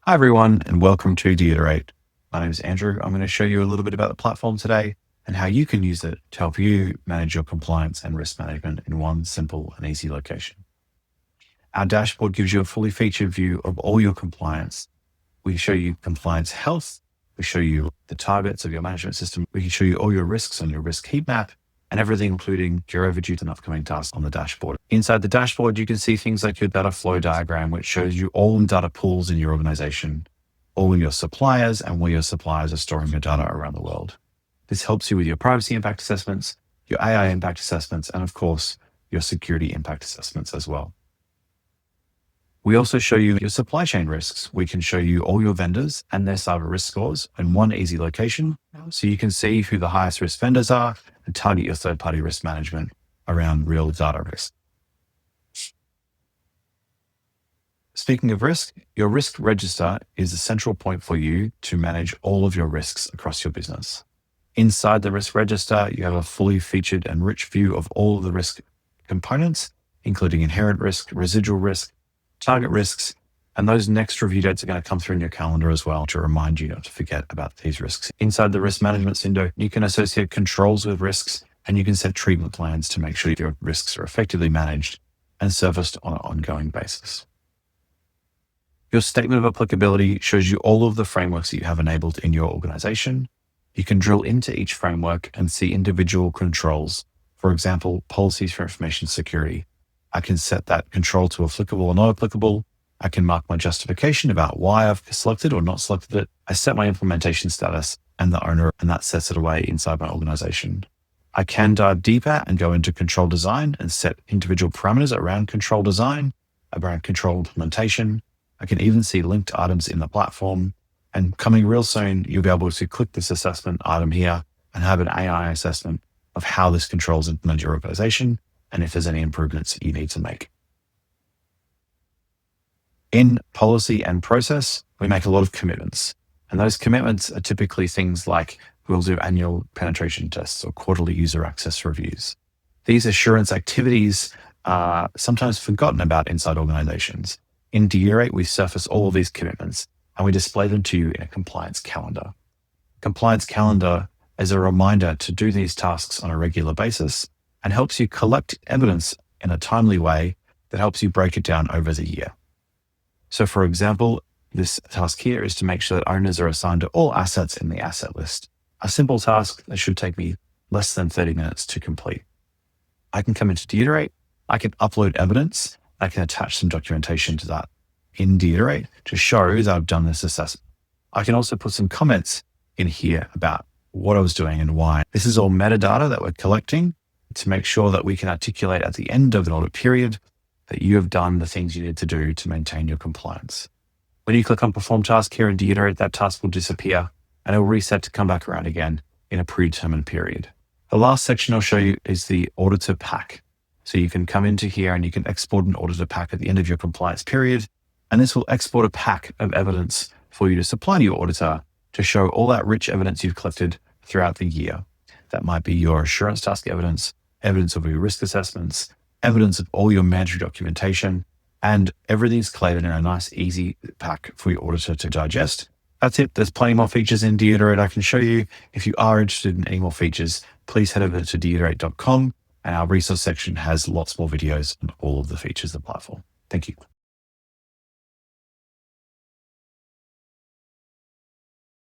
Hi, everyone, and welcome to de.iterate. My name is Andrew. I'm going to show you a little bit about the platform today and how you can use it to help you manage your compliance and risk management in one simple and easy location. Our dashboard gives you a fully featured view of all your compliance. We show you compliance health. We show you the targets of your management system. We can show you all your risks on your risk heat map and everything, including your overdue and upcoming tasks on the dashboard. Inside the dashboard, you can see things like your data flow diagram, which shows you all the data pools in your organization, all your suppliers and where your suppliers are storing your data around the world. This helps you with your privacy impact assessments, your AI impact assessments, and of course, your security impact assessments as well. We also show you your supply chain risks. We can show you all your vendors and their cyber risk scores in one easy location, so you can see who the highest risk vendors are and target your third-party risk management around real data risk. Speaking of risk, your risk register is a central point for you to manage all of your risks across your business. Inside the risk register, you have a fully featured and rich view of all of the risk components, including inherent risk, residual risk, target risks, and those next review dates are going to come through in your calendar as well to remind you not to forget about these risks. Inside the risk management window, you can associate controls with risks, and you can set treatment plans to make sure your risks are effectively managed and serviced on an ongoing basis. Your statement of applicability shows you all of the frameworks that you have enabled in your organization. You can drill into each framework and see individual controls. For example, policies for information security. I can set that control to applicable or not applicable. I can mark my justification about why I've selected or not selected it. I set my implementation status and the owner, and that sets it away inside my organization. I can dive deeper and go into control design and set individual parameters around control design, around control implementation. I can even see linked items in the platform. And coming real soon, you'll be able to click this assessment item here and have an AI assessment of how this control is implemented in your organization and if there's any improvements you need to make. In policy and process, we make a lot of commitments. And those commitments are typically things like we'll do annual penetration tests or quarterly user access reviews. These assurance activities are sometimes forgotten about inside organizations. In de.iterate, we surface all of these commitments and we display them to you in a compliance calendar. Compliance calendar is a reminder to do these tasks on a regular basis and helps you collect evidence in a timely way that helps you break it down over the year. So for example, this task here is to make sure that owners are assigned to all assets in the asset list. A simple task that should take me less than 30 minutes to complete. I can come into de.iterate, I can upload evidence, I can attach some documentation to that in de.iterate to show that I've done this assessment. I can also put some comments in here about what I was doing and why. This is all metadata that we're collecting to make sure that we can articulate at the end of an audit period that you have done the things you need to do to maintain your compliance. When you click on perform task here in de.iterate, that task will disappear and it will reset to come back around again in a predetermined period. The last section I'll show you is the auditor pack. So you can come into here and you can export an auditor pack at the end of your compliance period. And this will export a pack of evidence for you to supply to your auditor to show all that rich evidence you've collected throughout the year. That might be your assurance task evidence, evidence of your risk assessments, evidence of all your mandatory documentation, and everything's collated in a nice, easy pack for your auditor to digest. That's it. There's plenty more features in de.iterate I can show you. If you are interested in any more features, please head over to de.iterate.com, and our resource section has lots more videos on all of the features of the platform. Thank you.